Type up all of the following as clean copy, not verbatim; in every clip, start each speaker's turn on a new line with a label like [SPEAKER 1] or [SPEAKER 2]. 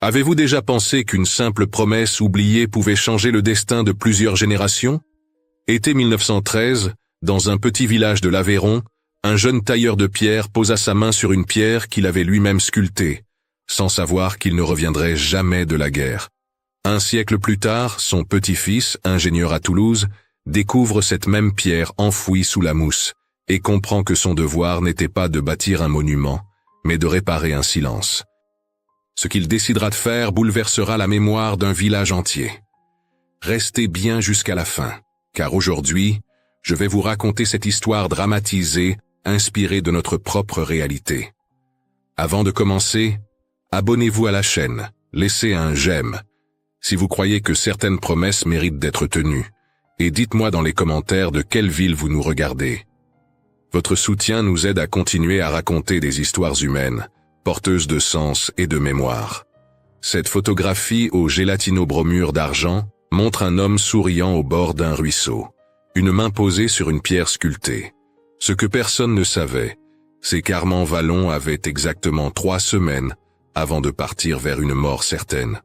[SPEAKER 1] Avez-vous déjà pensé qu'une simple promesse oubliée pouvait changer le destin de plusieurs générations? Été 1913, dans un petit village de l'Aveyron, un jeune tailleur de pierre posa sa main sur une pierre qu'il avait lui-même sculptée, sans savoir qu'il ne reviendrait jamais de la guerre. Un siècle plus tard, son petit-fils, ingénieur à Toulouse, découvre cette même pierre enfouie sous la mousse et comprend que son devoir n'était pas de bâtir un monument, mais de réparer un silence. Ce qu'il décidera de faire bouleversera la mémoire d'un village entier. Restez bien jusqu'à la fin, car aujourd'hui, je vais vous raconter cette histoire dramatisée, inspirée de notre propre réalité. Avant de commencer, abonnez-vous à la chaîne, laissez un j'aime, si vous croyez que certaines promesses méritent d'être tenues, et dites-moi dans les commentaires de quelle ville vous nous regardez. Votre soutien nous aide à continuer à raconter des histoires humaines, porteuses de sens et de mémoire. Cette photographie au gélatino-bromure d'argent montre un homme souriant au bord d'un ruisseau, une main posée sur une pierre sculptée. Ce que personne ne savait, c'est qu'Armand Vallon avait exactement 3 semaines avant de partir vers une mort certaine.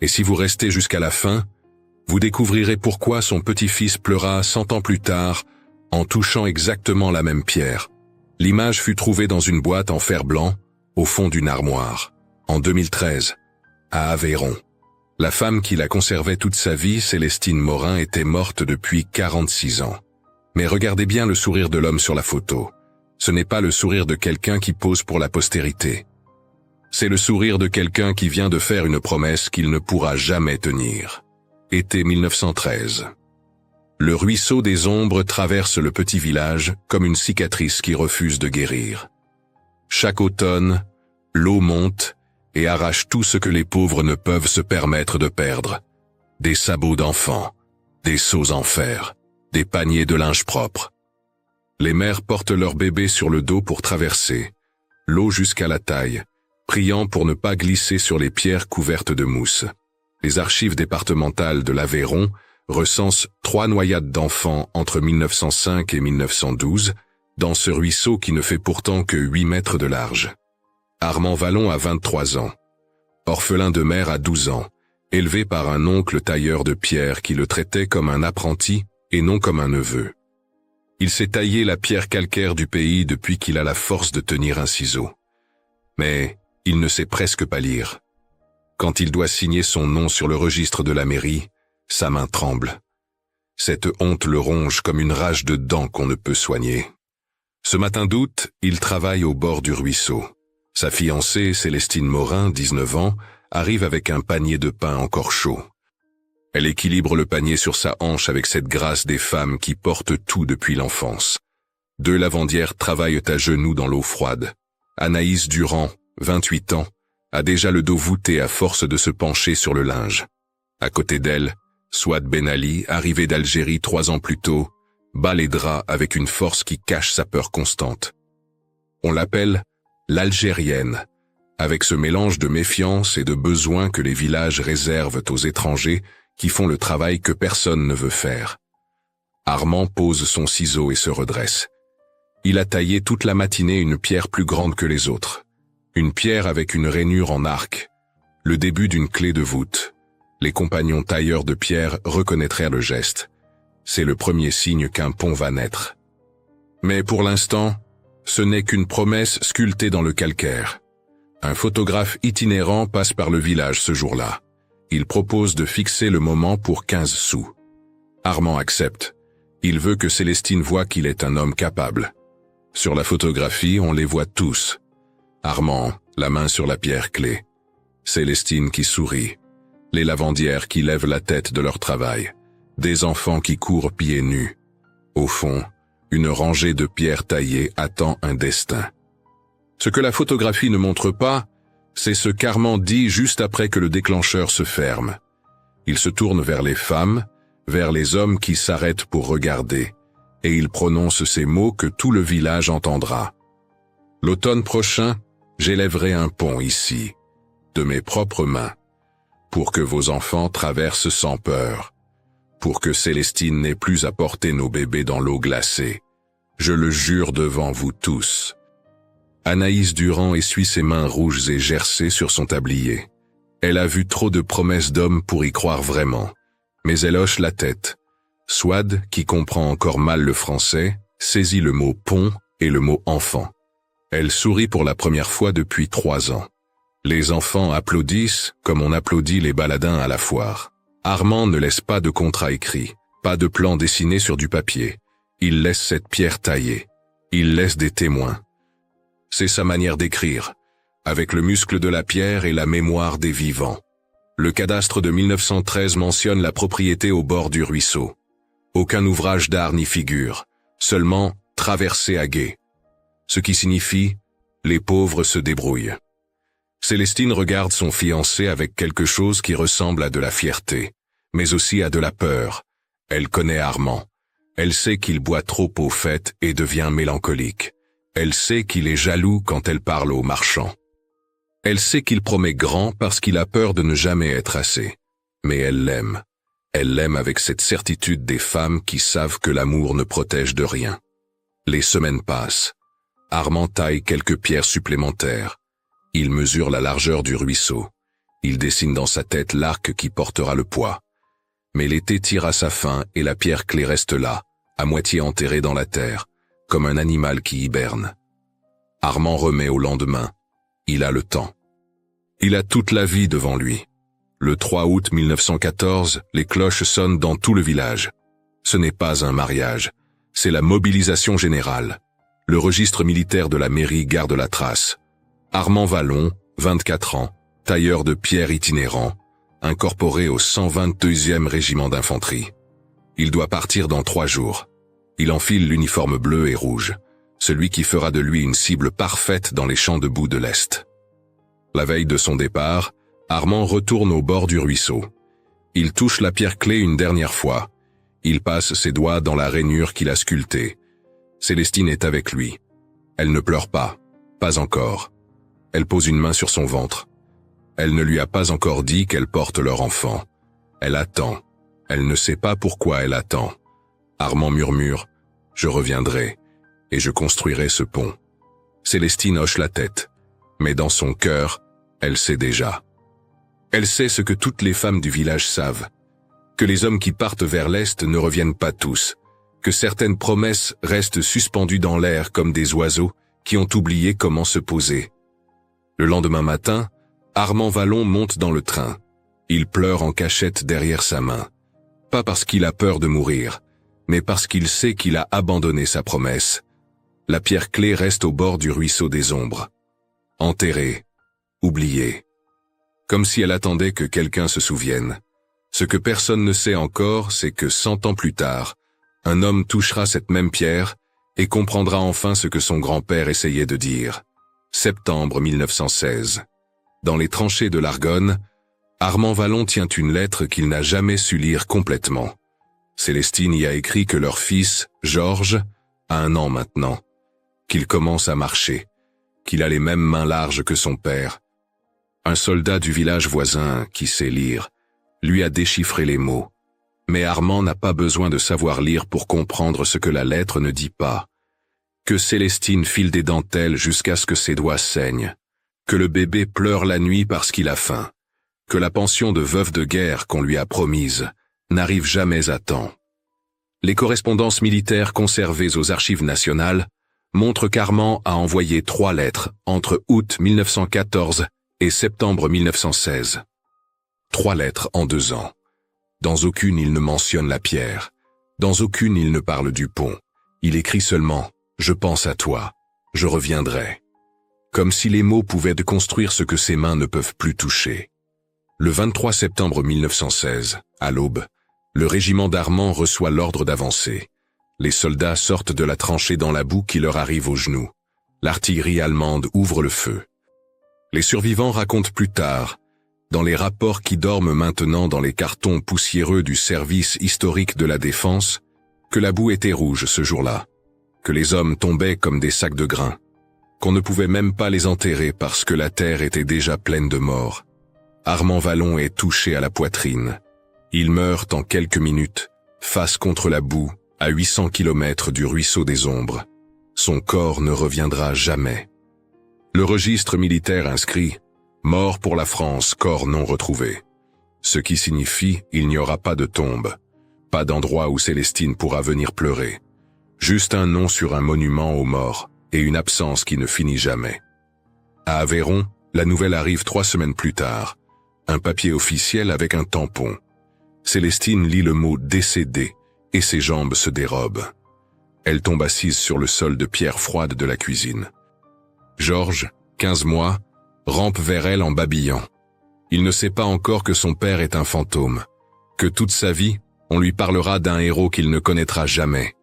[SPEAKER 1] Et si vous restez jusqu'à la fin, vous découvrirez pourquoi son petit-fils pleura 100 ans plus tard en touchant exactement la même pierre. L'image fut trouvée dans une boîte en fer blanc, au fond d'une armoire, en 2013, à Aveyron. La femme qui la conservait toute sa vie, Célestine Morin, était morte depuis 46 ans. Mais regardez bien le sourire de l'homme sur la photo. Ce n'est pas le sourire de quelqu'un qui pose pour la postérité. C'est le sourire de quelqu'un qui vient de faire une promesse qu'il ne pourra jamais tenir. Été 1913. Le ruisseau des ombres traverse le petit village comme une cicatrice qui refuse de guérir. Chaque automne, l'eau monte et arrache tout ce que les pauvres ne peuvent se permettre de perdre. Des sabots d'enfants, des seaux en fer, des paniers de linge propre. Les mères portent leurs bébés sur le dos pour traverser, l'eau jusqu'à la taille, priant pour ne pas glisser sur les pierres couvertes de mousse. Les archives départementales de l'Aveyron recensent 3 noyades d'enfants entre 1905 et 1912, dans ce ruisseau qui ne fait pourtant que 8 mètres de large. Armand Vallon a 23 ans. Orphelin de mère à 12 ans, élevé par un oncle tailleur de pierre qui le traitait comme un apprenti et non comme un neveu. Il s'est taillé la pierre calcaire du pays depuis qu'il a la force de tenir un ciseau. Mais il ne sait presque pas lire. Quand il doit signer son nom sur le registre de la mairie, sa main tremble. Cette honte le ronge comme une rage de dents qu'on ne peut soigner. Ce matin d'août, il travaille au bord du ruisseau. Sa fiancée, Célestine Morin, 19 ans, arrive avec un panier de pain encore chaud. Elle équilibre le panier sur sa hanche avec cette grâce des femmes qui portent tout depuis l'enfance. 2 lavandières travaillent à genoux dans l'eau froide. Anaïs Durand, 28 ans, a déjà le dos voûté à force de se pencher sur le linge. À côté d'elle, Souad Ben Ali, arrivé d'Algérie 3 ans plus tôt, bat les draps avec une force qui cache sa peur constante. On l'appelle l'Algérienne, avec ce mélange de méfiance et de besoin que les villages réservent aux étrangers qui font le travail que personne ne veut faire. Armand pose son ciseau et se redresse. Il a taillé toute la matinée une pierre plus grande que les autres. Une pierre avec une rainure en arc, le début d'une clé de voûte. Les compagnons tailleurs de pierre reconnaîtraient le geste. C'est le premier signe qu'un pont va naître. Mais pour l'instant, ce n'est qu'une promesse sculptée dans le calcaire. Un photographe itinérant passe par le village ce jour-là. Il propose de fixer le moment pour 15 sous. Armand accepte. Il veut que Célestine voie qu'il est un homme capable. Sur la photographie, on les voit tous. Armand, la main sur la pierre clé. Célestine qui sourit. Les lavandières qui lèvent la tête de leur travail. Des enfants qui courent pieds nus. Au fond, une rangée de pierres taillées attend un destin. Ce que la photographie ne montre pas, c'est ce qu'Armand dit juste après que le déclencheur se ferme. Il se tourne vers les femmes, vers les hommes qui s'arrêtent pour regarder, et il prononce ces mots que tout le village entendra. L'automne prochain, j'élèverai un pont ici, de mes propres mains, pour que vos enfants traversent sans peur, pour que Célestine n'ait plus à porter nos bébés dans l'eau glacée. Je le jure devant vous tous. Anaïs Durand essuie ses mains rouges et gercées sur son tablier. Elle a vu trop de promesses d'hommes pour y croire vraiment. Mais elle hoche la tête. Souad, qui comprend encore mal le français, saisit le mot pont et le mot enfant. Elle sourit pour la première fois depuis 3 ans. Les enfants applaudissent comme on applaudit les baladins à la foire. Armand ne laisse pas de contrat écrit, pas de plan dessiné sur du papier. Il laisse cette pierre taillée. Il laisse des témoins. C'est sa manière d'écrire, avec le muscle de la pierre et la mémoire des vivants. Le cadastre de 1913 mentionne la propriété au bord du ruisseau. Aucun ouvrage d'art n'y figure, seulement traversée à gué. Ce qui signifie « les pauvres se débrouillent ». Célestine regarde son fiancé avec quelque chose qui ressemble à de la fierté, mais aussi à de la peur. Elle connaît Armand. Elle sait qu'il boit trop aux fêtes et devient mélancolique. Elle sait qu'il est jaloux quand elle parle aux marchands. Elle sait qu'il promet grand parce qu'il a peur de ne jamais être assez. Mais elle l'aime. Elle l'aime avec cette certitude des femmes qui savent que l'amour ne protège de rien. Les semaines passent. Armand taille quelques pierres supplémentaires. Il mesure la largeur du ruisseau. Il dessine dans sa tête l'arc qui portera le poids. Mais l'été tire à sa fin et la pierre clé reste là, à moitié enterrée dans la terre, comme un animal qui hiberne. Armand remet au lendemain. Il a le temps. Il a toute la vie devant lui. Le 3 août 1914, les cloches sonnent dans tout le village. Ce n'est pas un mariage, c'est la mobilisation générale. Le registre militaire de la mairie garde la trace. Armand Vallon, 24 ans, tailleur de pierre itinérant, incorporé au 122e régiment d'infanterie. Il doit partir dans 3 jours. Il enfile l'uniforme bleu et rouge, celui qui fera de lui une cible parfaite dans les champs de boue de l'Est. La veille de son départ, Armand retourne au bord du ruisseau. Il touche la pierre clé une dernière fois. Il passe ses doigts dans la rainure qu'il a sculptée. Célestine est avec lui. Elle ne pleure pas encore. Elle pose une main sur son ventre. Elle ne lui a pas encore dit qu'elle porte leur enfant. Elle attend. Elle ne sait pas pourquoi elle attend. Armand murmure « Je reviendrai, et je construirai ce pont ». Célestine hoche la tête, mais dans son cœur, elle sait déjà. Elle sait ce que toutes les femmes du village savent, que les hommes qui partent vers l'Est ne reviennent pas tous, que certaines promesses restent suspendues dans l'air comme des oiseaux qui ont oublié comment se poser. Le lendemain matin, Armand Vallon monte dans le train. Il pleure en cachette derrière sa main. Pas parce qu'il a peur de mourir, mais parce qu'il sait qu'il a abandonné sa promesse. La pierre clé reste au bord du ruisseau des ombres. Enterrée, oubliée. Comme si elle attendait que quelqu'un se souvienne. Ce que personne ne sait encore, c'est que 100 ans plus tard, un homme touchera cette même pierre et comprendra enfin ce que son grand-père essayait de dire. Septembre 1916. Dans les tranchées de l'Argonne, Armand Vallon tient une lettre qu'il n'a jamais su lire complètement. Célestine y a écrit que leur fils, Georges, a 1 an maintenant, qu'il commence à marcher, qu'il a les mêmes mains larges que son père. Un soldat du village voisin, qui sait lire, lui a déchiffré les mots. Mais Armand n'a pas besoin de savoir lire pour comprendre ce que la lettre ne dit pas. Que Célestine file des dentelles jusqu'à ce que ses doigts saignent. Que le bébé pleure la nuit parce qu'il a faim. Que la pension de veuve de guerre qu'on lui a promise n'arrive jamais à temps. Les correspondances militaires conservées aux archives nationales montrent qu'Armand a envoyé 3 lettres entre août 1914 et septembre 1916. 3 lettres en 2 ans. Dans aucune il ne mentionne la pierre. Dans aucune il ne parle du pont. Il écrit seulement « Je pense à toi. Je reviendrai ». Comme si les mots pouvaient déconstruire ce que ses mains ne peuvent plus toucher. Le 23 septembre 1916, à l'aube, le régiment d'Armand reçoit l'ordre d'avancer. Les soldats sortent de la tranchée dans la boue qui leur arrive aux genoux. L'artillerie allemande ouvre le feu. Les survivants racontent plus tard, dans les rapports qui dorment maintenant dans les cartons poussiéreux du service historique de la défense, que la boue était rouge ce jour-là, que les hommes tombaient comme des sacs de grains, qu'on ne pouvait même pas les enterrer parce que la terre était déjà pleine de morts. Armand Vallon est touché à la poitrine. Il meurt en quelques minutes, face contre la boue, à 800 km du ruisseau des ombres. Son corps ne reviendra jamais. Le registre militaire inscrit Mort pour la France, corps non retrouvé. Ce qui signifie il n'y aura pas de tombe, pas d'endroit où Célestine pourra venir pleurer. Juste un nom sur un monument aux morts et une absence qui ne finit jamais. À Aveyron, la nouvelle arrive 3 semaines plus tard. Un papier officiel avec un tampon. Célestine lit le mot « décédé » et ses jambes se dérobent. Elle tombe assise sur le sol de pierre froide de la cuisine. Georges, 15 mois, rampe vers elle en babillant. Il ne sait pas encore que son père est un fantôme, que toute sa vie, on lui parlera d'un héros qu'il ne connaîtra jamais,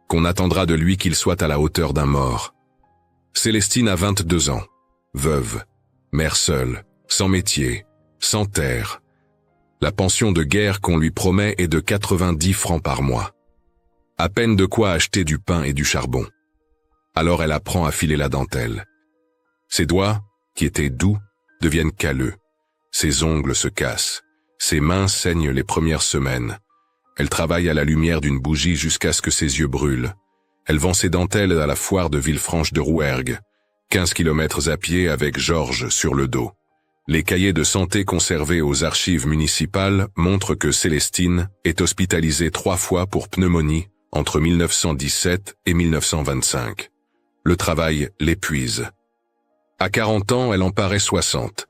[SPEAKER 1] qu'on attendra de lui qu'il soit à la hauteur d'un mort. Célestine a 22 ans, veuve, mère seule, sans métier, sans terre. La pension de guerre qu'on lui promet est de 90 francs par mois. À peine de quoi acheter du pain et du charbon. Alors elle apprend à filer la dentelle. Ses doigts, qui étaient doux, deviennent calleux. Ses ongles se cassent. Ses mains saignent les premières semaines. Elle travaille à la lumière d'une bougie jusqu'à ce que ses yeux brûlent. Elle vend ses dentelles à la foire de Villefranche de Rouergue, 15 kilomètres à pied avec Georges sur le dos. Les cahiers de santé conservés aux archives municipales montrent que Célestine est hospitalisée 3 fois pour pneumonie entre 1917 et 1925. Le travail l'épuise. À 40 ans, elle en paraît 60.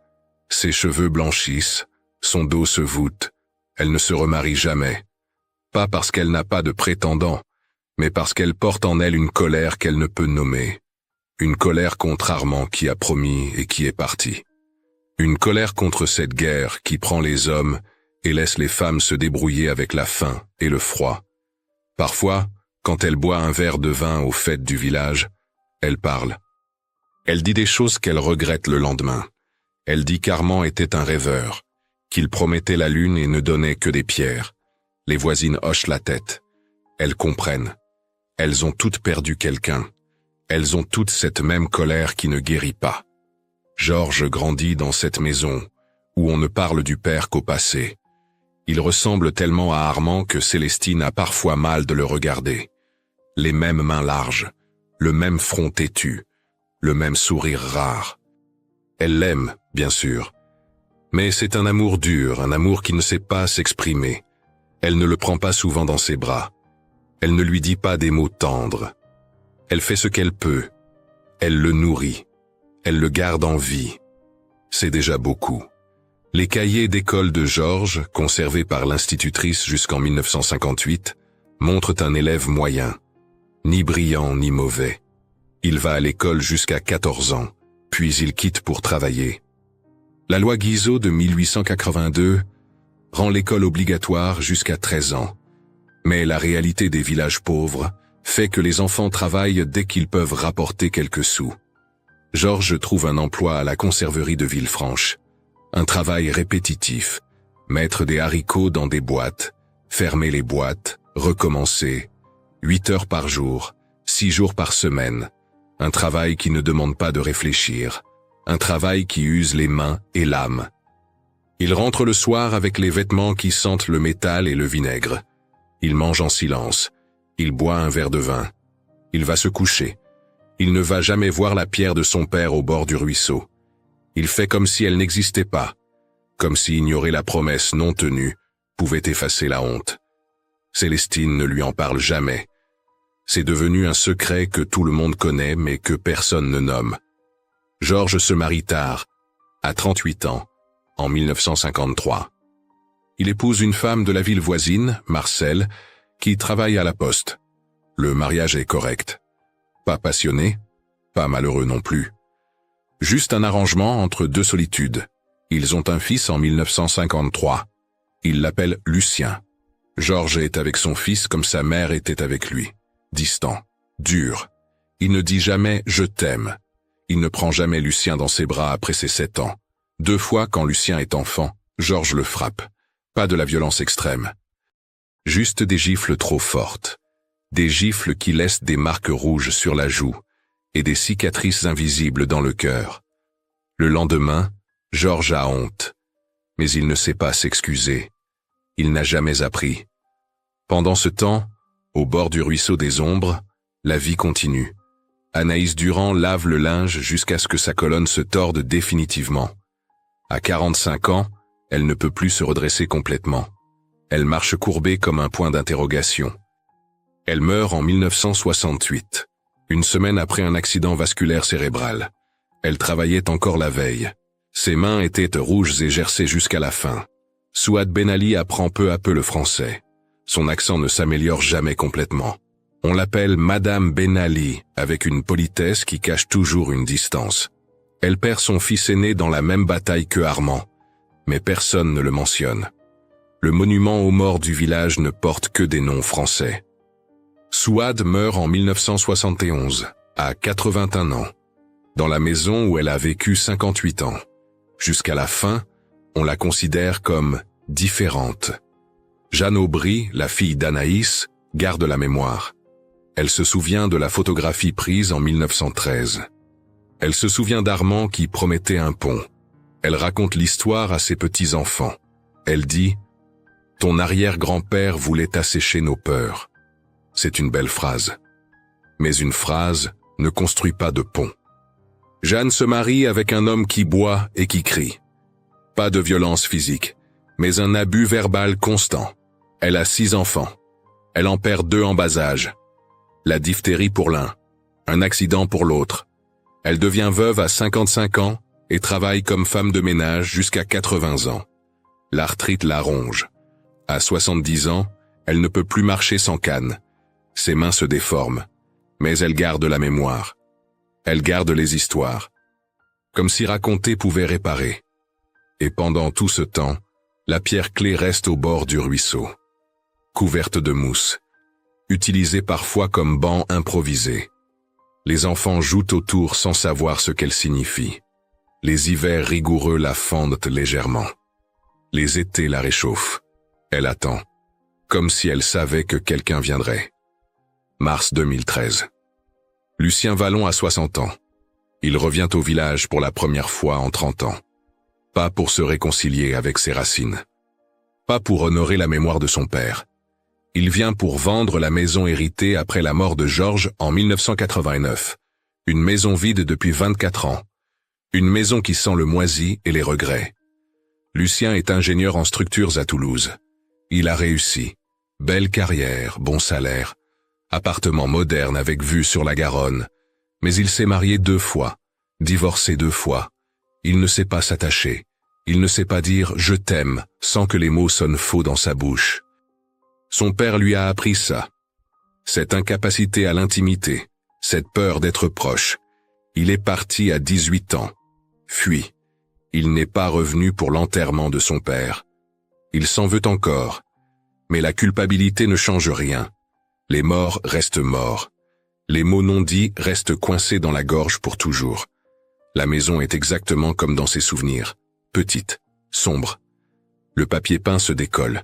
[SPEAKER 1] Ses cheveux blanchissent, son dos se voûte. Elle ne se remarie jamais. Pas parce qu'elle n'a pas de prétendant, mais parce qu'elle porte en elle une colère qu'elle ne peut nommer. Une colère contre Armand qui a promis et qui est parti. Une colère contre cette guerre qui prend les hommes et laisse les femmes se débrouiller avec la faim et le froid. Parfois, quand elle boit un verre de vin aux fêtes du village, elle parle. Elle dit des choses qu'elle regrette le lendemain. Elle dit qu'Armand était un rêveur, qu'il promettait la lune et ne donnait que des pierres. Les voisines hochent la tête. Elles comprennent. Elles ont toutes perdu quelqu'un. Elles ont toutes cette même colère qui ne guérit pas. Georges grandit dans cette maison, où on ne parle du père qu'au passé. Il ressemble tellement à Armand que Célestine a parfois mal de le regarder. Les mêmes mains larges, le même front têtu, le même sourire rare. Elle l'aime, bien sûr. Mais c'est un amour dur, un amour qui ne sait pas s'exprimer. Elle ne le prend pas souvent dans ses bras. Elle ne lui dit pas des mots tendres. Elle fait ce qu'elle peut. Elle le nourrit. Elle le garde en vie. C'est déjà beaucoup. Les cahiers d'école de Georges, conservés par l'institutrice jusqu'en 1958, montrent un élève moyen. Ni brillant ni mauvais. Il va à l'école jusqu'à 14 ans, puis il quitte pour travailler. La loi Guizot de 1882 rend l'école obligatoire jusqu'à 13 ans. Mais la réalité des villages pauvres fait que les enfants travaillent dès qu'ils peuvent rapporter quelques sous. Georges trouve un emploi à la conserverie de Villefranche. Un travail répétitif. Mettre des haricots dans des boîtes, fermer les boîtes, recommencer. 8 heures par jour, 6 jours par semaine. Un travail qui ne demande pas de réfléchir. Un travail qui use les mains et l'âme. Il rentre le soir avec les vêtements qui sentent le métal et le vinaigre. Il mange en silence. Il boit un verre de vin. Il va se coucher. Il ne va jamais voir la pierre de son père au bord du ruisseau. Il fait comme si elle n'existait pas. Comme si ignorer la promesse non tenue pouvait effacer la honte. Célestine ne lui en parle jamais. C'est devenu un secret que tout le monde connaît mais que personne ne nomme. Georges se marie tard, à 38 ans, en 1953. Il épouse une femme de la ville voisine, Marcel, qui travaille à la poste. Le mariage est correct. Pas passionné, pas malheureux non plus. Juste un arrangement entre deux solitudes. Ils ont un fils en 1953. Il l'appelle Lucien. Georges est avec son fils comme sa mère était avec lui. Distant, dur. Il ne dit jamais « je t'aime ». Il ne prend jamais Lucien dans ses bras après ses 7 ans. 2 fois quand Lucien est enfant, Georges le frappe. Pas de la violence extrême. Juste des gifles trop fortes. Des gifles qui laissent des marques rouges sur la joue et des cicatrices invisibles dans le cœur. Le lendemain, Georges a honte. Mais il ne sait pas s'excuser. Il n'a jamais appris. Pendant ce temps, au bord du ruisseau des Ombres, la vie continue. Anaïs Durand lave le linge jusqu'à ce que sa colonne se torde définitivement. À 45 ans, elle ne peut plus se redresser complètement. Elle marche courbée comme un point d'interrogation. Elle meurt en 1968, une semaine après un accident vasculaire cérébral. Elle travaillait encore la veille. Ses mains étaient rouges et gercées jusqu'à la fin. Souad Ben Ali apprend peu à peu le français. Son accent ne s'améliore jamais complètement. On l'appelle Madame Ben Ali, avec une politesse qui cache toujours une distance. Elle perd son fils aîné dans la même bataille que Armand, mais personne ne le mentionne. Le monument aux morts du village ne porte que des noms français. Souad meurt en 1971, à 81 ans, dans la maison où elle a vécu 58 ans. Jusqu'à la fin, on la considère comme différente. Jeanne Aubry, la fille d'Anaïs, garde la mémoire. Elle se souvient de la photographie prise en 1913. Elle se souvient d'Armand qui promettait un pont. Elle raconte l'histoire à ses petits-enfants. Elle dit « Ton arrière-grand-père voulait assécher nos peurs ». C'est une belle phrase. Mais une phrase ne construit pas de pont. Jeanne se marie avec un homme qui boit et qui crie. Pas de violence physique, mais un abus verbal constant. Elle a 6 enfants. Elle en perd 2 en bas âge. La diphtérie pour l'un, un accident pour l'autre. Elle devient veuve à 55 ans et travaille comme femme de ménage jusqu'à 80 ans. L'arthrite la ronge. À 70 ans, elle ne peut plus marcher sans canne. Ses mains se déforment, mais elle garde la mémoire. Elle garde les histoires. Comme si raconter pouvait réparer. Et pendant tout ce temps, la pierre clé reste au bord du ruisseau. Couverte de mousse. Utilisée parfois comme banc improvisé. Les enfants jouent autour sans savoir ce qu'elle signifie. Les hivers rigoureux la fendent légèrement. Les étés la réchauffent. Elle attend. Comme si elle savait que quelqu'un viendrait. Mars 2013. Lucien Vallon a 60 ans. Il revient au village pour la première fois en 30 ans. Pas pour se réconcilier avec ses racines. Pas pour honorer la mémoire de son père. Il vient pour vendre la maison héritée après la mort de Georges en 1989. Une maison vide depuis 24 ans. Une maison qui sent le moisi et les regrets. Lucien est ingénieur en structures à Toulouse. Il a réussi. Belle carrière, bon salaire. Appartement moderne avec vue sur la Garonne. Mais il s'est marié 2 fois. Divorcé 2 fois. Il ne sait pas s'attacher. Il ne sait pas dire « je t'aime » sans que les mots sonnent faux dans sa bouche. Son père lui a appris ça. Cette incapacité à l'intimité, cette peur d'être proche. Il est parti à 18 ans. Fui. Il n'est pas revenu pour l'enterrement de son père. Il s'en veut encore. Mais la culpabilité ne change rien. Les morts restent morts. Les mots non dits restent coincés dans la gorge pour toujours. La maison est exactement comme dans ses souvenirs. Petite, sombre. Le papier peint se décolle.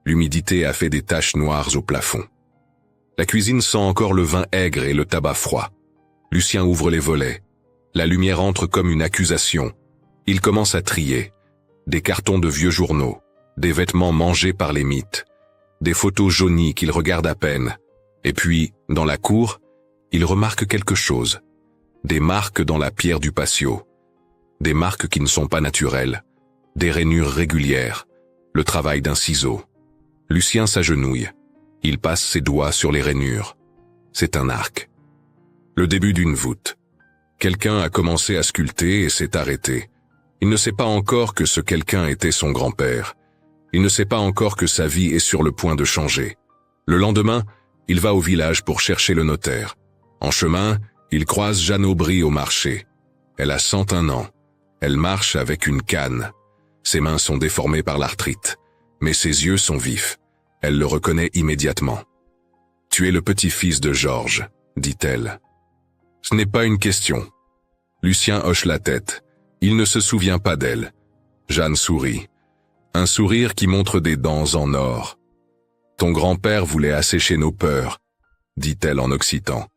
[SPEAKER 1] L'humidité a fait des taches noires au plafond. La cuisine sent encore le vin aigre et le tabac froid. Lucien ouvre les volets. La lumière entre comme une accusation. Il commence à trier. Des cartons de vieux journaux. Des vêtements mangés par les mites. Des photos jaunies qu'il regarde à peine. Et puis, dans la cour, il remarque quelque chose. Des marques dans la pierre du patio. Des marques qui ne sont pas naturelles. Des rainures régulières. Le travail d'un ciseau. Lucien s'agenouille. Il passe ses doigts sur les rainures. C'est un arc. Le début d'une voûte. Quelqu'un a commencé à sculpter et s'est arrêté. Il ne sait pas encore que ce quelqu'un était son grand-père. Il ne sait pas encore que sa vie est sur le point de changer. Le lendemain, il va au village pour chercher le notaire. En chemin, il croise Jeanne Aubry au marché. Elle a 101 ans. Elle marche avec une canne. Ses mains sont déformées par l'arthrite. Mais ses yeux sont vifs. Elle le reconnaît immédiatement. « Tu es le petit-fils de Georges », dit-elle. Ce n'est pas une question. Lucien hoche la tête. Il ne se souvient pas d'elle. Jeanne sourit. Un sourire qui montre des dents en or. « Ton grand-père voulait assécher nos peurs », dit-elle en occitan.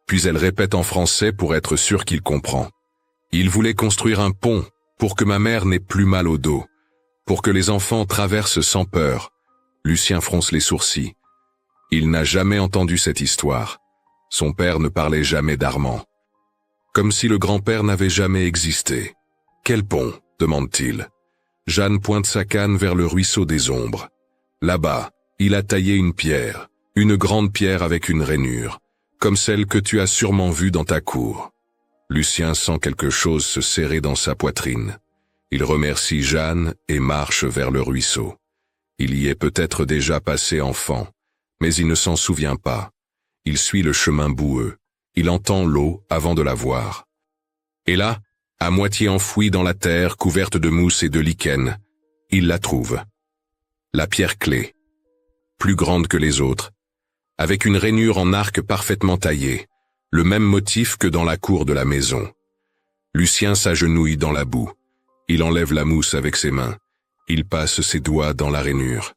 [SPEAKER 1] Puis elle répète en français pour être sûre qu'il comprend. « Il voulait construire un pont pour que ma mère n'ait plus mal au dos, pour que les enfants traversent sans peur. » Lucien fronce les sourcils. Il n'a jamais entendu cette histoire. Son père ne parlait jamais d'Armand. Comme si le grand-père n'avait jamais existé. « Quel pont ?» demande-t-il. Jeanne pointe sa canne vers le ruisseau des ombres. Là-bas, il a taillé une grande pierre avec une rainure, comme celle que tu as sûrement vue dans ta cour. Lucien sent quelque chose se serrer dans sa poitrine. Il remercie Jeanne et marche vers le ruisseau. Il y est peut-être déjà passé enfant, mais il ne s'en souvient pas. Il suit le chemin boueux. Il entend l'eau avant de la voir. Et là, à moitié enfouie dans la terre couverte de mousse et de lichen, il la trouve. La pierre clé, plus grande que les autres, avec une rainure en arc parfaitement taillée, le même motif que dans la cour de la maison. Lucien s'agenouille dans la boue. Il enlève la mousse avec ses mains. Il passe ses doigts dans la rainure.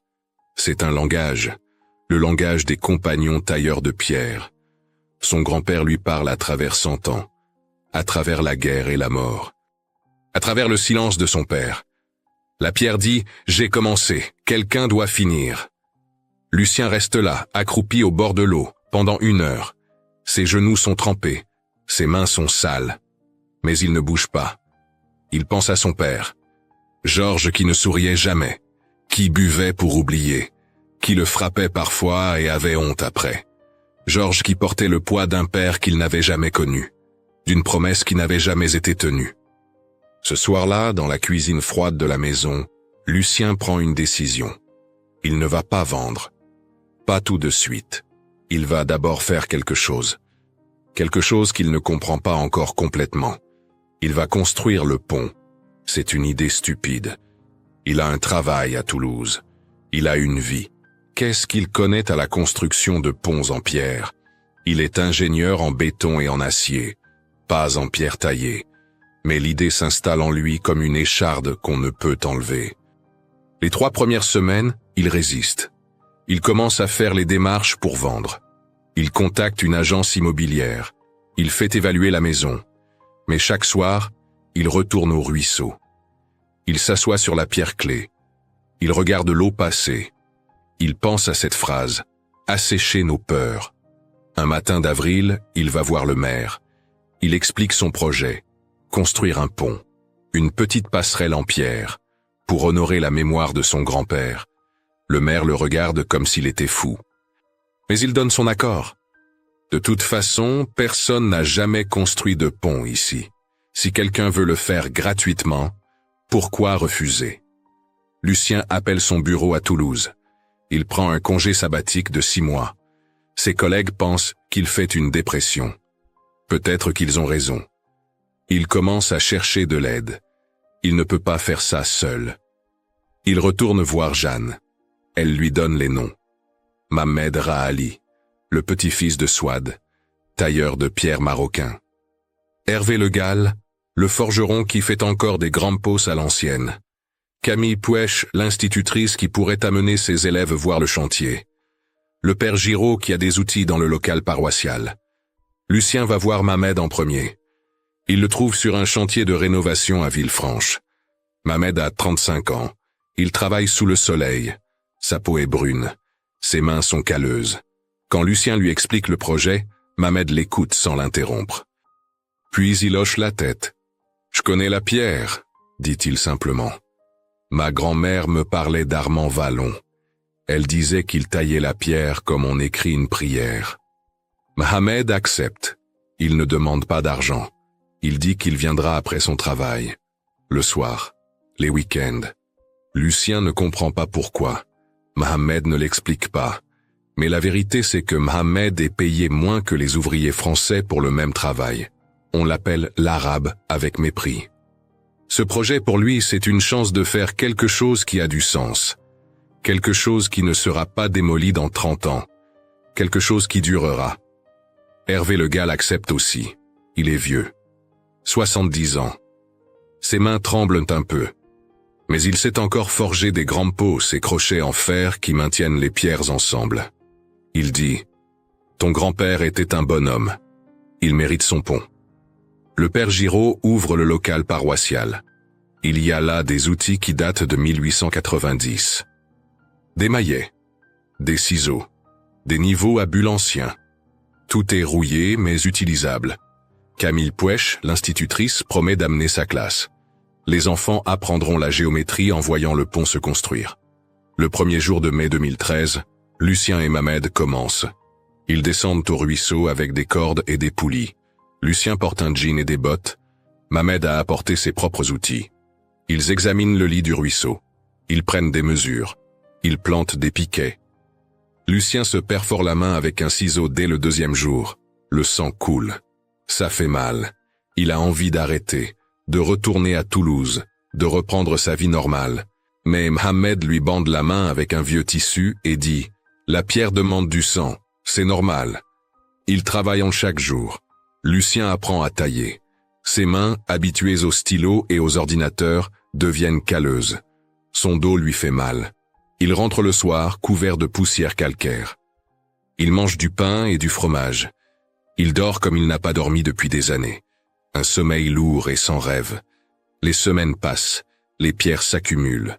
[SPEAKER 1] C'est un langage, le langage des compagnons tailleurs de pierre. Son grand-père lui parle à travers 100 ans, à travers la guerre et la mort, à travers le silence de son père. La pierre dit « J'ai commencé, quelqu'un doit finir ». Lucien reste là, accroupi au bord de l'eau, pendant 1 heure. Ses genoux sont trempés, ses mains sont sales. Mais il ne bouge pas. Il pense à son père. Georges qui ne souriait jamais, qui buvait pour oublier, qui le frappait parfois et avait honte après. Georges qui portait le poids d'un père qu'il n'avait jamais connu, d'une promesse qui n'avait jamais été tenue. Ce soir-là, dans la cuisine froide de la maison, Lucien prend une décision. Il ne va pas vendre. Pas tout de suite. Il va d'abord faire quelque chose. Quelque chose qu'il ne comprend pas encore complètement. Il va construire le pont. C'est une idée stupide. Il a un travail à Toulouse. Il a une vie. Qu'est-ce qu'il connaît à la construction de ponts en pierre? Il est ingénieur en béton et en acier, pas en pierre taillée. Mais l'idée s'installe en lui comme une écharde qu'on ne peut enlever. Les 3 premières semaines, il résiste. Il commence à faire les démarches pour vendre. Il contacte une agence immobilière. Il fait évaluer la maison. Mais chaque soir, il retourne au ruisseau. Il s'assoit sur la pierre clé. Il regarde l'eau passer. Il pense à cette phrase « Assécher nos peurs ». Un matin d'avril, il va voir le maire. Il explique son projet. Construire un pont. Une petite passerelle en pierre. Pour honorer la mémoire de son grand-père. Le maire le regarde comme s'il était fou. Mais il donne son accord. De toute façon, personne n'a jamais construit de pont ici. Si quelqu'un veut le faire gratuitement, pourquoi refuser? Lucien appelle son bureau à Toulouse. Il prend un congé sabbatique de 6 mois. Ses collègues pensent qu'il fait une dépression. Peut-être qu'ils ont raison. Il commence à chercher de l'aide. Il ne peut pas faire ça seul. Il retourne voir Jeanne. Elle lui donne les noms. Mohamed Rahali, le petit-fils de Souad, tailleur de pierre marocain. Hervé Le Gall, le forgeron qui fait encore des grandes posses à l'ancienne. Camille Pouèche, l'institutrice qui pourrait amener ses élèves voir le chantier. Le père Giraud qui a des outils dans le local paroissial. Lucien va voir Mohamed en premier. Il le trouve sur un chantier de rénovation à Villefranche. Mohamed a 35 ans. Il travaille sous le soleil. Sa peau est brune. Ses mains sont calleuses. Quand Lucien lui explique le projet, Mohamed l'écoute sans l'interrompre. Puis il hoche la tête. « Je connais la pierre », dit-il simplement. Ma grand-mère me parlait d'Armand Vallon. Elle disait qu'il taillait la pierre comme on écrit une prière. Mohamed accepte. Il ne demande pas d'argent. Il dit qu'il viendra après son travail. Le soir, les week-ends. Lucien ne comprend pas pourquoi. Mohamed ne l'explique pas. Mais la vérité c'est que Mohamed est payé moins que les ouvriers français pour le même travail. On l'appelle l'arabe avec mépris. Ce projet pour lui c'est une chance de faire quelque chose qui a du sens. Quelque chose qui ne sera pas démoli dans 30 ans. Quelque chose qui durera. Hervé Le Gall accepte aussi. Il est vieux. 70 ans. Ses mains tremblent un peu. Mais il sait encore forger des grands pots, ces crochets en fer qui maintiennent les pierres ensemble. Il dit « Ton grand-père était un bonhomme. Il mérite son pont. » Le père Giraud ouvre le local paroissial. Il y a là des outils qui datent de 1890. Des maillets, des ciseaux, des niveaux à bulles anciens. Tout est rouillé mais utilisable. Camille Pouèche, l'institutrice, promet d'amener sa classe. Les enfants apprendront la géométrie en voyant le pont se construire. Le 1er jour de mai 2013, Lucien et Mohamed commencent. Ils descendent au ruisseau avec des cordes et des poulies. Lucien porte un jean et des bottes. Mohamed a apporté ses propres outils. Ils examinent le lit du ruisseau. Ils prennent des mesures. Ils plantent des piquets. Lucien se perfore la main avec un ciseau dès le 2e jour. Le sang coule. Ça fait mal. Il a envie d'arrêter, de retourner à Toulouse, de reprendre sa vie normale. Mais Mohamed lui bande la main avec un vieux tissu et dit « La pierre demande du sang, c'est normal ». Ils travaillent chaque jour. Lucien apprend à tailler. Ses mains, habituées au stylo et aux ordinateurs, deviennent calleuses. Son dos lui fait mal. Il rentre le soir couvert de poussière calcaire. Il mange du pain et du fromage. Il dort comme il n'a pas dormi depuis des années. Un sommeil lourd et sans rêve. Les semaines passent, les pierres s'accumulent.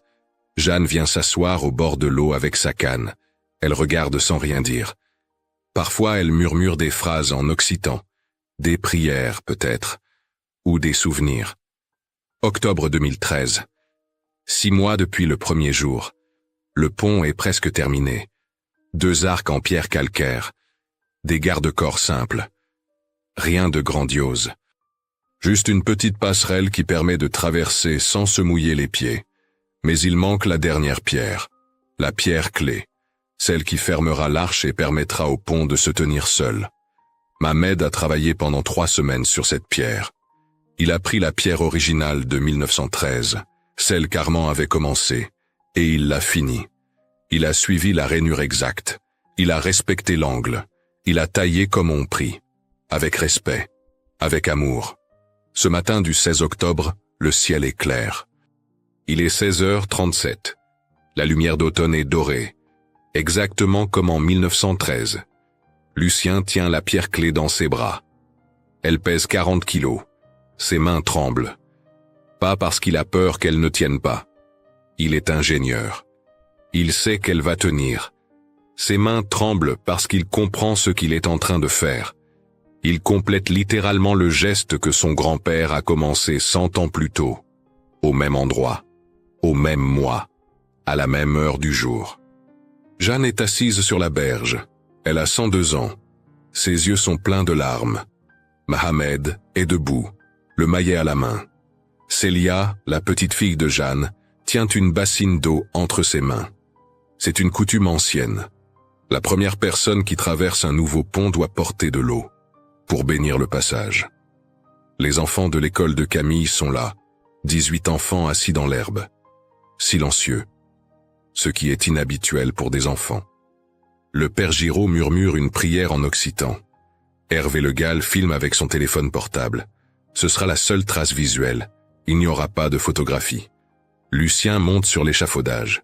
[SPEAKER 1] Jeanne vient s'asseoir au bord de l'eau avec sa canne. Elle regarde sans rien dire. Parfois elle murmure des phrases en occitan. Des prières peut-être, ou des souvenirs. Octobre 2013. 6 mois depuis le 1er jour. Le pont est presque terminé. 2 arcs en pierre calcaire. Des garde-corps simples. Rien de grandiose. Juste une petite passerelle qui permet de traverser sans se mouiller les pieds. Mais il manque la dernière pierre. La pierre clé. Celle qui fermera l'arche et permettra au pont de se tenir seul. Mohamed a travaillé pendant 3 semaines sur cette pierre. Il a pris la pierre originale de 1913, celle qu'Armand avait commencée, et il l'a finie. Il a suivi la rainure exacte. Il a respecté l'angle. Il a taillé comme on prie. Avec respect. Avec amour. Ce matin du 16 octobre, le ciel est clair. Il est 16h37. La lumière d'automne est dorée. Exactement comme en 1913. Lucien tient la pierre clé dans ses bras. Elle pèse 40 kilos. Ses mains tremblent. Pas parce qu'il a peur qu'elle ne tienne pas. Il est ingénieur. Il sait qu'elle va tenir. Ses mains tremblent parce qu'il comprend ce qu'il est en train de faire. Il complète littéralement le geste que son grand-père a commencé 100 ans plus tôt. Au même endroit. Au même mois. À la même heure du jour. Jeanne est assise sur la berge. Elle a 102 ans. Ses yeux sont pleins de larmes. Mohamed est debout, le maillet à la main. Célia, la petite fille de Jeanne, tient une bassine d'eau entre ses mains. C'est une coutume ancienne. La première personne qui traverse un nouveau pont doit porter de l'eau, pour bénir le passage. Les enfants de l'école de Camille sont là, 18 enfants assis dans l'herbe. Silencieux. Ce qui est inhabituel pour des enfants. Le père Giraud murmure une prière en occitan. Hervé Le Gall filme avec son téléphone portable. Ce sera la seule trace visuelle. Il n'y aura pas de photographie. Lucien monte sur l'échafaudage.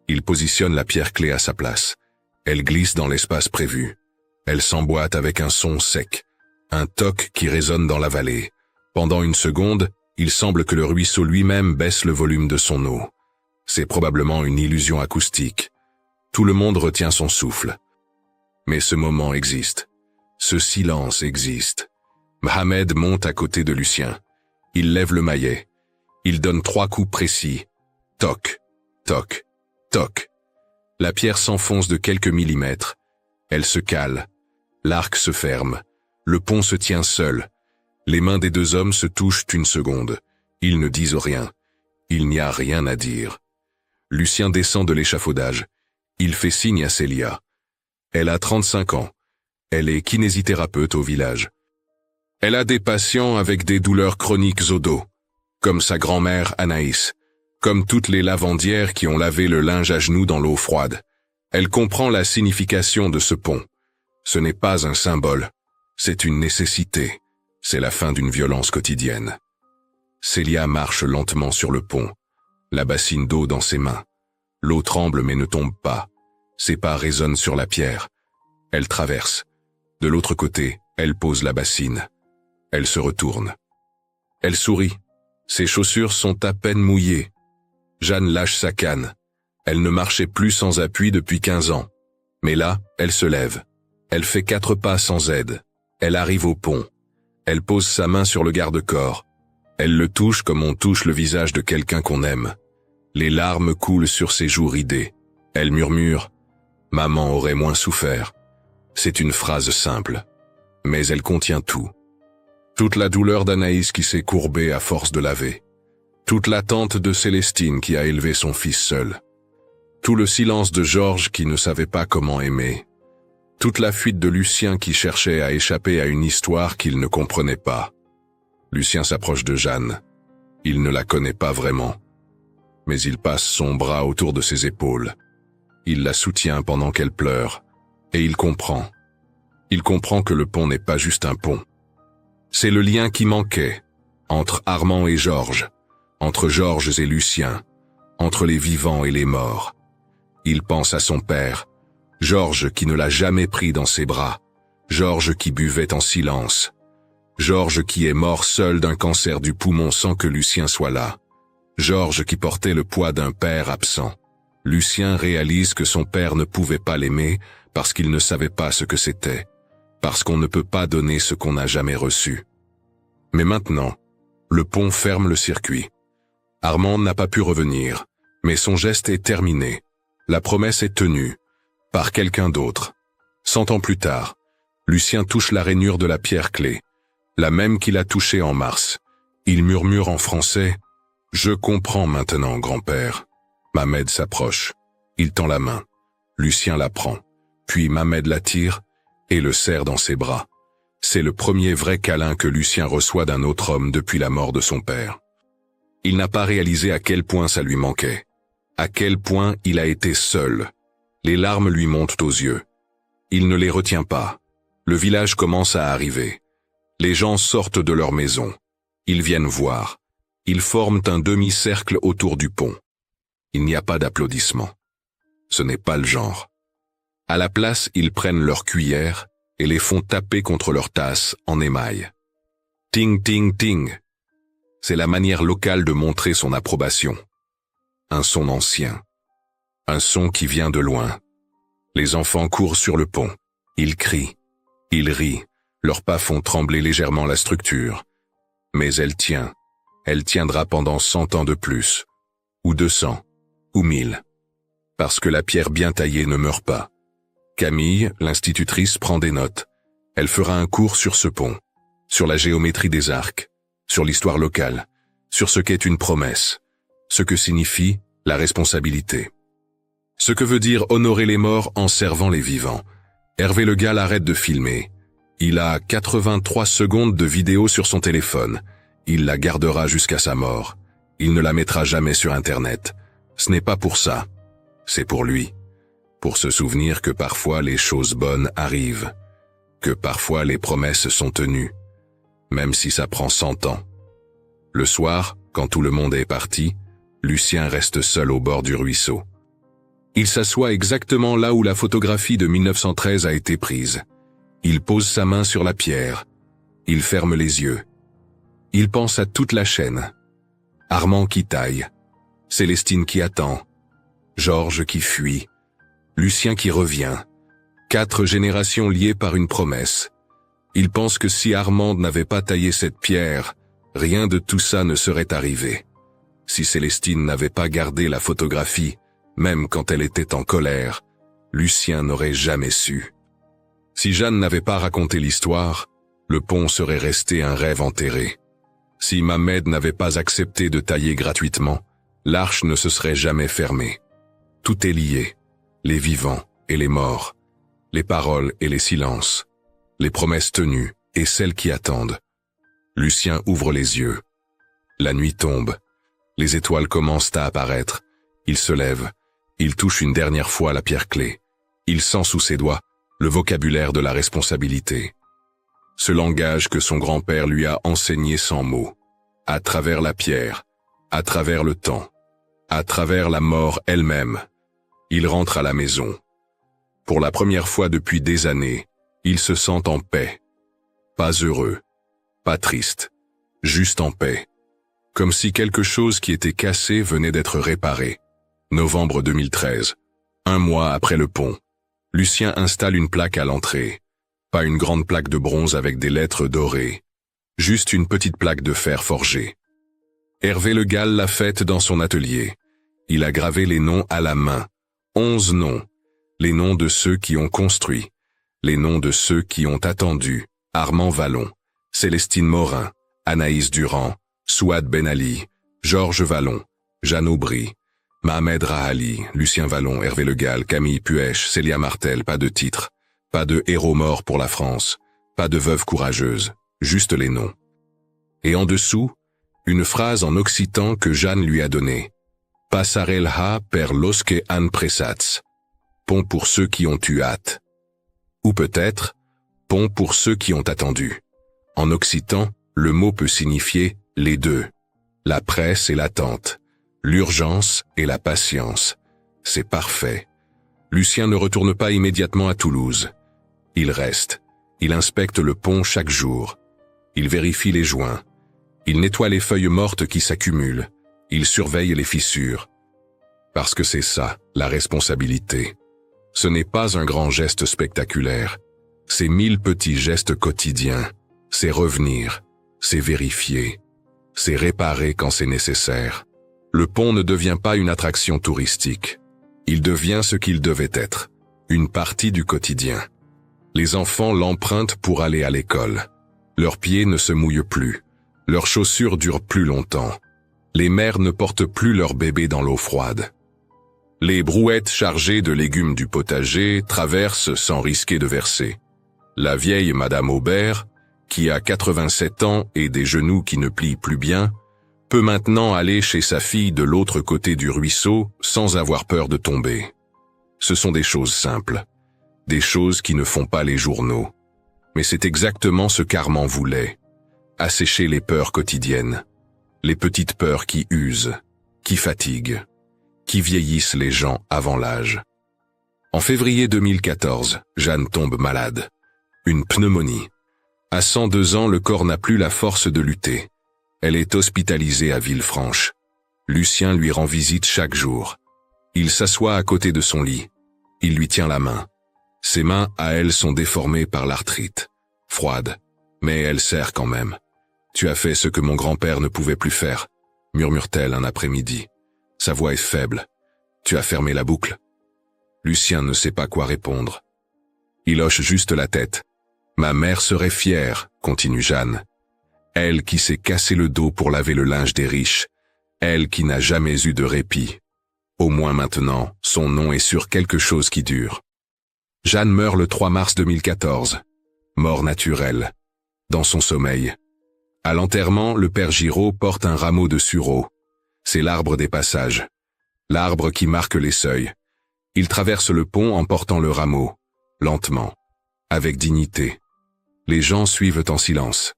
[SPEAKER 1] Il positionne la pierre clé à sa place. Elle glisse dans l'espace prévu. Elle s'emboîte avec un son sec. Un toc qui résonne dans la vallée. Pendant une seconde, il semble que le ruisseau lui-même baisse le volume de son eau. C'est probablement une illusion acoustique. Tout le monde retient son souffle. Mais ce moment existe. Ce silence existe. Mohamed monte à côté de Lucien. Il lève le maillet. Il donne 3 coups précis. Toc, toc, toc. La pierre s'enfonce de quelques millimètres. Elle se cale. L'arc se ferme. Le pont se tient seul. Les mains des 2 hommes se touchent une seconde. Ils ne disent rien. Il n'y a rien à dire. Lucien descend de l'échafaudage. Il fait signe à Célia. Elle a 35 ans. Elle est kinésithérapeute au village. Elle a des patients avec des douleurs chroniques au dos, comme sa grand-mère Anaïs, comme toutes les lavandières qui ont lavé le linge à genoux dans l'eau froide. Elle comprend la signification de ce pont. Ce n'est pas un symbole, c'est une nécessité. C'est la fin d'une violence quotidienne. Célia marche lentement sur le pont, la bassine d'eau dans ses mains. L'eau tremble mais ne tombe pas. Ses pas résonnent sur la pierre. Elle traverse. De l'autre côté, elle pose la bassine. Elle se retourne. Elle sourit. Ses chaussures sont à peine mouillées. Jeanne lâche sa canne. Elle ne marchait plus sans appui depuis 15 ans. Mais là, elle se lève. Elle fait 4 pas sans aide. Elle arrive au pont. Elle pose sa main sur le garde-corps. Elle le touche comme on touche le visage de quelqu'un qu'on aime. Les larmes coulent sur ses joues ridées. Elle murmure « Maman aurait moins souffert ». C'est une phrase simple, mais elle contient tout. Toute la douleur d'Anaïs qui s'est courbée à force de laver. Toute l'attente de Célestine qui a élevé son fils seul. Tout le silence de Georges qui ne savait pas comment aimer. Toute la fuite de Lucien qui cherchait à échapper à une histoire qu'il ne comprenait pas. Lucien s'approche de Jeanne. Il ne la connaît pas vraiment. Mais il passe son bras autour de ses épaules. Il la soutient pendant qu'elle pleure. Et il comprend. Il comprend que le pont n'est pas juste un pont. C'est le lien qui manquait, entre Armand et Georges, entre Georges et Lucien, entre les vivants et les morts. Il pense à son père, Georges qui ne l'a jamais pris dans ses bras, Georges qui buvait en silence, Georges qui est mort seul d'un cancer du poumon sans que Lucien soit là, Georges qui portait le poids d'un père absent. Lucien réalise que son père ne pouvait pas l'aimer parce qu'il ne savait pas ce que c'était, parce qu'on ne peut pas donner ce qu'on n'a jamais reçu. Mais maintenant, le pont ferme le circuit. Armand n'a pas pu revenir, mais son geste est terminé. La promesse est tenue, par quelqu'un d'autre. 100 ans plus tard, Lucien touche la rainure de la pierre clé, la même qu'il a touchée en mars. Il murmure en français « Je comprends maintenant, grand-père ». Mamed s'approche. Il tend la main. Lucien la prend. Puis Mamed la tire et le serre dans ses bras. C'est le premier vrai câlin que Lucien reçoit d'un autre homme depuis la mort de son père. Il n'a pas réalisé à quel point ça lui manquait. À quel point il a été seul. Les larmes lui montent aux yeux. Il ne les retient pas. Le village commence à arriver. Les gens sortent de leur maison. Ils viennent voir. Ils forment un demi-cercle autour du pont. Il n'y a pas d'applaudissements. Ce n'est pas le genre. À la place, ils prennent leurs cuillères et les font taper contre leurs tasses en émail. Ting, ting, ting. C'est la manière locale de montrer son approbation. Un son ancien. Un son qui vient de loin. Les enfants courent sur le pont. Ils crient. Ils rient. Leurs pas font trembler légèrement la structure. Mais elle tient. Elle tiendra pendant 100 ans de plus. Ou 200. Ou 1000. Parce que la pierre bien taillée ne meurt pas. Camille, l'institutrice, prend des notes. Elle fera un cours sur ce pont, sur la géométrie des arcs, sur l'histoire locale, sur ce qu'est une promesse, ce que signifie la responsabilité. Ce que veut dire honorer les morts en servant les vivants. Hervé Le Gall arrête de filmer. Il a 83 secondes de vidéo sur son téléphone. Il la gardera jusqu'à sa mort. Il ne la mettra jamais sur Internet. Ce n'est pas pour ça. C'est pour lui. Pour se souvenir que parfois les choses bonnes arrivent. Que parfois les promesses sont tenues. Même si ça prend 100 ans. Le soir, quand tout le monde est parti, Lucien reste seul au bord du ruisseau. Il s'assoit exactement là où la photographie de 1913 a été prise. Il pose sa main sur la pierre. Il ferme les yeux. Il pense à toute la chaîne. Armand qui taille. Célestine qui attend. Georges qui fuit. Lucien qui revient. 4 générations liées par une promesse. Il pense que si Armand n'avait pas taillé cette pierre, rien de tout ça ne serait arrivé. Si Célestine n'avait pas gardé la photographie, même quand elle était en colère, Lucien n'aurait jamais su. Si Jeanne n'avait pas raconté l'histoire, le pont serait resté un rêve enterré. Si Mamed n'avait pas accepté de tailler gratuitement, l'arche ne se serait jamais fermée. Tout est lié. Les vivants et les morts, les paroles et les silences, les promesses tenues et celles qui attendent. Lucien ouvre les yeux. La nuit tombe. Les étoiles commencent à apparaître. Il se lève. Il touche une dernière fois la pierre clé. Il sent sous ses doigts le vocabulaire de la responsabilité. Ce langage que son grand-père lui a enseigné sans mots. À travers la pierre, à travers le temps, à travers la mort elle-même. Il rentre à la maison. Pour la première fois depuis des années, il se sent en paix. Pas heureux, pas triste, juste en paix. Comme si quelque chose qui était cassé venait d'être réparé. Novembre 2013, 1 mois après le pont. Lucien installe une plaque à l'entrée. Pas une grande plaque de bronze avec des lettres dorées. Juste une petite plaque de fer forgé. Hervé Le Gall l'a faite dans son atelier. Il a gravé les noms à la main. 11 noms. Les noms de ceux qui ont construit. Les noms de ceux qui ont attendu. Armand Vallon, Célestine Morin, Anaïs Durand, Souad Ben Ali, Georges Vallon, Jeanne Aubry, Mohamed Rahali, Lucien Vallon, Hervé Le Gall, Camille Puech, Célia Martel, pas de titre, pas de héros morts pour la France, pas de veuve courageuse, juste les noms. Et en dessous, une phrase en occitan que Jeanne lui a donnée. Passarelha per los que han pressats. Pont pour ceux qui ont eu hâte. Ou peut-être, pont pour ceux qui ont attendu. En occitan, le mot peut signifier les deux. La presse et l'attente. L'urgence et la patience. C'est parfait. Lucien ne retourne pas immédiatement à Toulouse. Il reste. Il inspecte le pont chaque jour. Il vérifie les joints. Il nettoie les feuilles mortes qui s'accumulent. Il surveille les fissures. Parce que c'est ça, la responsabilité. Ce n'est pas un grand geste spectaculaire. C'est 1000 petits gestes quotidiens. C'est revenir. C'est vérifier. C'est réparer quand c'est nécessaire. Le pont ne devient pas une attraction touristique. Il devient ce qu'il devait être. Une partie du quotidien. Les enfants l'empruntent pour aller à l'école. Leurs pieds ne se mouillent plus. Leurs chaussures durent plus longtemps. Les mères ne portent plus leurs bébés dans l'eau froide. Les brouettes chargées de légumes du potager traversent sans risquer de verser. La vieille Madame Aubert, qui a 87 ans et des genoux qui ne plient plus bien, peut maintenant aller chez sa fille de l'autre côté du ruisseau sans avoir peur de tomber. Ce sont des choses simples, des choses qui ne font pas les journaux. Mais c'est exactement ce qu'Armand voulait. Assécher les peurs quotidiennes, les petites peurs qui usent, qui fatiguent, qui vieillissent les gens avant l'âge. En février 2014, Jeanne tombe malade. Une pneumonie. À 102 ans, le corps n'a plus la force de lutter. Elle est hospitalisée à Villefranche. Lucien lui rend visite chaque jour. Il s'assoit à côté de son lit. Il lui tient la main. Ses mains, à elle, sont déformées par l'arthrite. Froides, mais elle serre quand même. « Tu as fait ce que mon grand-père ne pouvait plus faire », murmure-t-elle un après-midi. Sa voix est faible. « Tu as fermé la boucle ?» Lucien ne sait pas quoi répondre. Il hoche juste la tête. « Ma mère serait fière », continue Jeanne. Elle qui s'est cassé le dos pour laver le linge des riches. Elle qui n'a jamais eu de répit. Au moins maintenant, son nom est sur quelque chose qui dure. Jeanne meurt le 3 mars 2014. Mort naturelle. Dans son sommeil. À l'enterrement, le père Giraud porte un rameau de sureau. C'est l'arbre des passages. L'arbre qui marque les seuils. Il traverse le pont en portant le rameau. Lentement. Avec dignité. Les gens suivent en silence.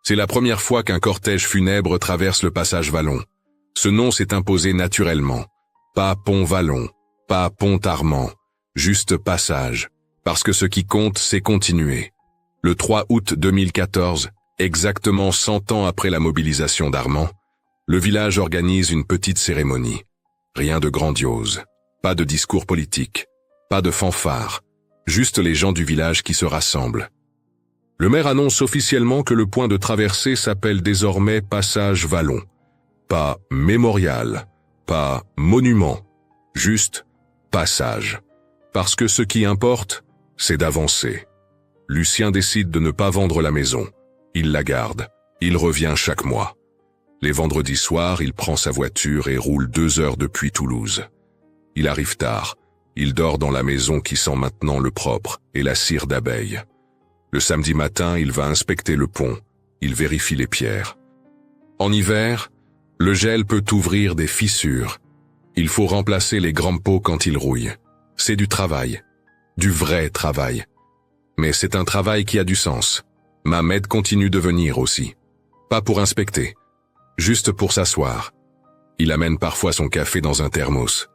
[SPEAKER 1] C'est la première fois qu'un cortège funèbre traverse le passage Vallon. Ce nom s'est imposé naturellement. Pas pont Vallon, pas pont Armand, juste passage. Parce que ce qui compte, c'est continuer. Le 3 août 2014, exactement 100 ans après la mobilisation d'Armand, le village organise une petite cérémonie. Rien de grandiose, pas de discours politique, pas de fanfare, juste les gens du village qui se rassemblent. Le maire annonce officiellement que le point de traversée s'appelle désormais Passage Vallon. Pas mémorial, pas monument, juste passage. Parce que ce qui importe, c'est d'avancer. Lucien décide de ne pas vendre la maison. Il la garde. Il revient chaque mois. Les vendredis soirs, il prend sa voiture et roule 2 heures depuis Toulouse. Il arrive tard. Il dort dans la maison qui sent maintenant le propre et la cire d'abeille. Le samedi matin, il va inspecter le pont. Il vérifie les pierres. En hiver, le gel peut ouvrir des fissures. Il faut remplacer les grands pots quand ils rouillent. C'est du travail. Du vrai travail. Mais c'est un travail qui a du sens. Mohamed continue de venir aussi. Pas pour inspecter. Juste pour s'asseoir. Il amène parfois son café dans un thermos.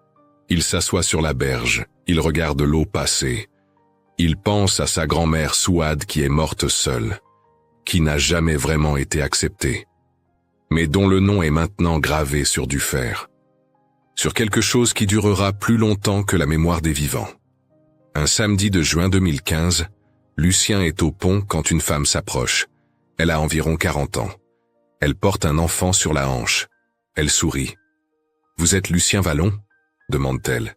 [SPEAKER 1] Il s'assoit sur la berge. Il regarde l'eau passer. Il pense à sa grand-mère Souad qui est morte seule. Qui n'a jamais vraiment été acceptée. Mais dont le nom est maintenant gravé sur du fer. Sur quelque chose qui durera plus longtemps que la mémoire des vivants. Un samedi de juin 2015, Lucien est au pont quand une femme s'approche. Elle a environ 40 ans. Elle porte un enfant sur la hanche. Elle sourit. « Vous êtes Lucien Vallon ?» demande-t-elle.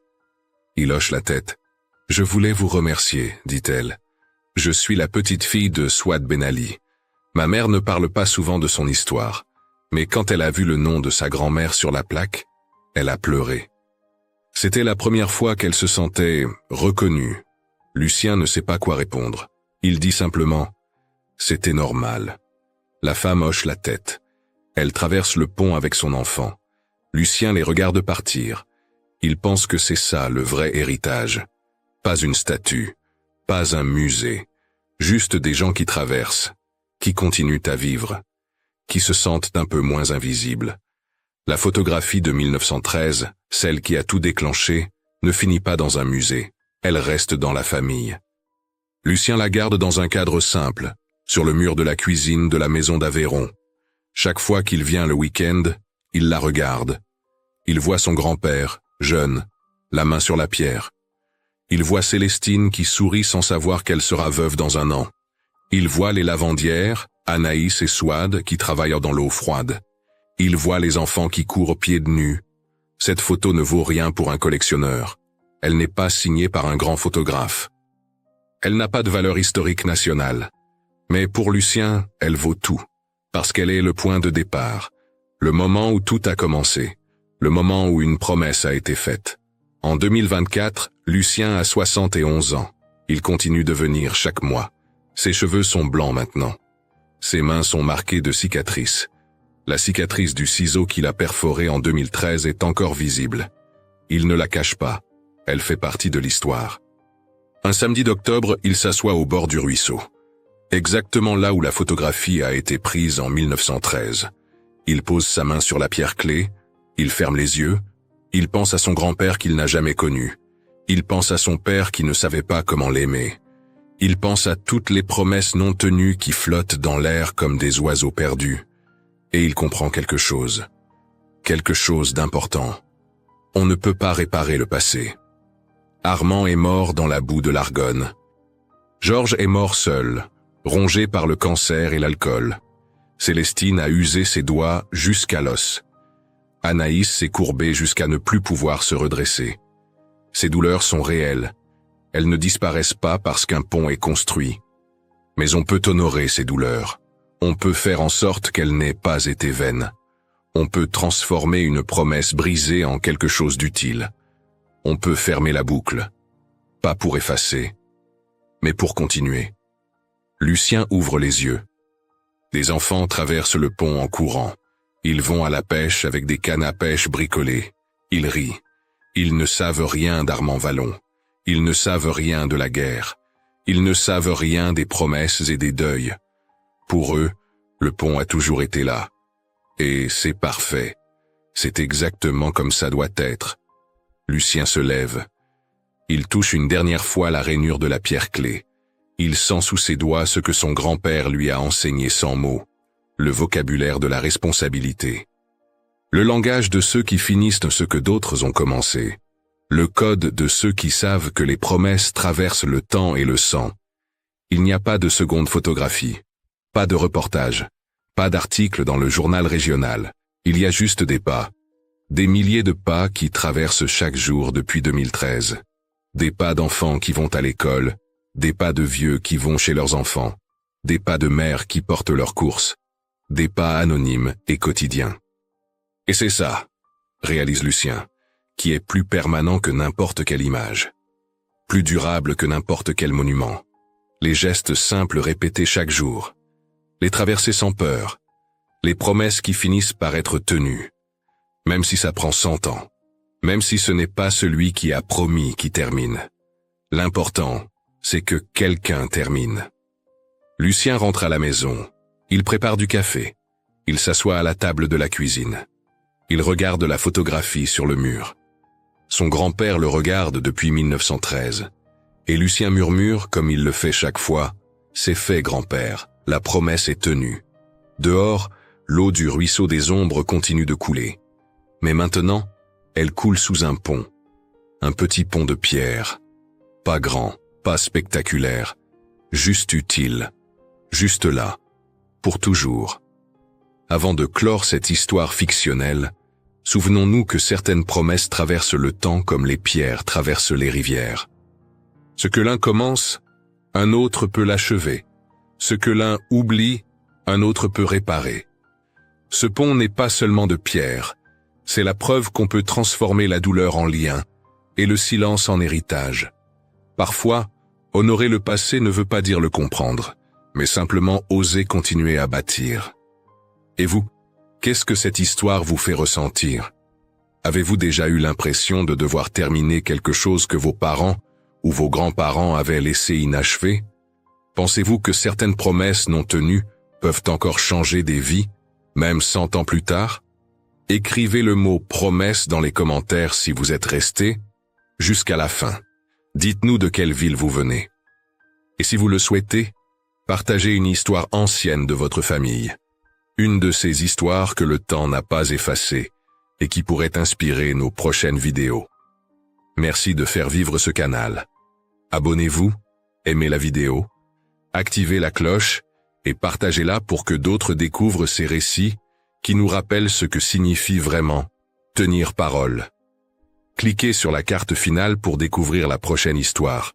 [SPEAKER 1] Il hoche la tête. « Je voulais vous remercier, dit-elle. Je suis la petite fille de Souad Ben Ali. Ma mère ne parle pas souvent de son histoire, mais quand elle a vu le nom de sa grand-mère sur la plaque, elle a pleuré. C'était la première fois qu'elle se sentait reconnue. Lucien ne sait pas quoi répondre. Il dit simplement « C'était normal ». La femme hoche la tête. Elle traverse le pont avec son enfant. Lucien les regarde partir. Il pense que c'est ça le vrai héritage. Pas une statue, pas un musée, juste des gens qui traversent, qui continuent à vivre, qui se sentent un peu moins invisibles. La photographie de 1913, celle qui a tout déclenché, ne finit pas dans un musée. Elle reste dans la famille. Lucien la garde dans un cadre simple, sur le mur de la cuisine de la maison d'Aveyron. Chaque fois qu'il vient le week-end, il la regarde. Il voit son grand-père, jeune, la main sur la pierre. Il voit Célestine qui sourit sans savoir qu'elle sera veuve dans un an. Il voit les lavandières, Anaïs et Souad qui travaillent dans l'eau froide. Il voit les enfants qui courent pieds nus. Cette photo ne vaut rien pour un collectionneur. Elle n'est pas signée par un grand photographe. Elle n'a pas de valeur historique nationale. Mais pour Lucien, elle vaut tout, parce qu'elle est le point de départ, le moment où tout a commencé, le moment où une promesse a été faite. En 2024, Lucien a 71 ans. Il continue de venir chaque mois. Ses cheveux sont blancs maintenant. Ses mains sont marquées de cicatrices. La cicatrice du ciseau qu'il a perforé en 2013 est encore visible. Il ne la cache pas. Elle fait partie de l'histoire. Un samedi d'octobre, il s'assoit au bord du ruisseau. Exactement là où la photographie a été prise en 1913. Il pose sa main sur la pierre clé, il ferme les yeux, il pense à son grand-père qu'il n'a jamais connu. Il pense à son père qui ne savait pas comment l'aimer. Il pense à toutes les promesses non tenues qui flottent dans l'air comme des oiseaux perdus. Et il comprend quelque chose. Quelque chose d'important. On ne peut pas réparer le passé. Armand est mort dans la boue de l'Argonne. Georges est mort seul, rongé par le cancer et l'alcool. Célestine a usé ses doigts jusqu'à l'os. Anaïs s'est courbée jusqu'à ne plus pouvoir se redresser. Ces douleurs sont réelles. Elles ne disparaissent pas parce qu'un pont est construit. Mais on peut honorer ces douleurs. On peut faire en sorte qu'elles n'aient pas été vaines. On peut transformer une promesse brisée en quelque chose d'utile. On peut fermer la boucle. Pas pour effacer, mais pour continuer. Lucien ouvre les yeux. Des enfants traversent le pont en courant. Ils vont à la pêche avec des cannes à pêche bricolées. Ils rient. Ils ne savent rien d'Armand Vallon. Ils ne savent rien de la guerre. Ils ne savent rien des promesses et des deuils. Pour eux, le pont a toujours été là. Et c'est parfait. C'est exactement comme ça doit être. Lucien se lève. Il touche une dernière fois la rainure de la pierre clé. Il sent sous ses doigts ce que son grand-père lui a enseigné sans mots. Le vocabulaire de la responsabilité. Le langage de ceux qui finissent ce que d'autres ont commencé. Le code de ceux qui savent que les promesses traversent le temps et le sang. Il n'y a pas de seconde photographie. Pas de reportage. Pas d'article dans le journal régional. Il y a juste des pas. Des milliers de pas qui traversent chaque jour depuis 2013. Des pas d'enfants qui vont à l'école. Des pas de vieux qui vont chez leurs enfants. Des pas de mères qui portent leurs courses. Des pas anonymes et quotidiens. Et c'est ça, réalise Lucien, qui est plus permanent que n'importe quelle image. Plus durable que n'importe quel monument. Les gestes simples répétés chaque jour. Les traversées sans peur. Les promesses qui finissent par être tenues. Même si ça prend 100 ans. Même si ce n'est pas celui qui a promis qui termine. L'important, c'est que quelqu'un termine. Lucien rentre à la maison. Il prépare du café. Il s'assoit à la table de la cuisine. Il regarde la photographie sur le mur. Son grand-père le regarde depuis 1913. Et Lucien murmure, comme il le fait chaque fois, « C'est fait, grand-père, la promesse est tenue. » Dehors, l'eau du ruisseau des ombres continue de couler. Mais maintenant, elle coule sous un pont. Un petit pont de pierre. Pas grand, pas spectaculaire. Juste utile. Juste là. Pour toujours. Avant de clore cette histoire fictionnelle, souvenons-nous que certaines promesses traversent le temps comme les pierres traversent les rivières. Ce que l'un commence, un autre peut l'achever. Ce que l'un oublie, un autre peut réparer. Ce pont n'est pas seulement de pierre, c'est la preuve qu'on peut transformer la douleur en lien et le silence en héritage. Parfois, honorer le passé ne veut pas dire le comprendre, mais simplement oser continuer à bâtir. Et vous, qu'est-ce que cette histoire vous fait ressentir? Avez-vous déjà eu l'impression de devoir terminer quelque chose que vos parents ou vos grands-parents avaient laissé inachevé? Pensez-vous que certaines promesses non tenues peuvent encore changer des vies, même 100 ans plus tard? Écrivez le mot « promesse » dans les commentaires si vous êtes resté jusqu'à la fin. Dites-nous de quelle ville vous venez. Et si vous le souhaitez, partagez une histoire ancienne de votre famille. Une de ces histoires que le temps n'a pas effacées et qui pourrait inspirer nos prochaines vidéos. Merci de faire vivre ce canal. Abonnez-vous, aimez la vidéo, activez la cloche et partagez-la pour que d'autres découvrent ces récits qui nous rappellent ce que signifie vraiment tenir parole. Cliquez sur la carte finale pour découvrir la prochaine histoire.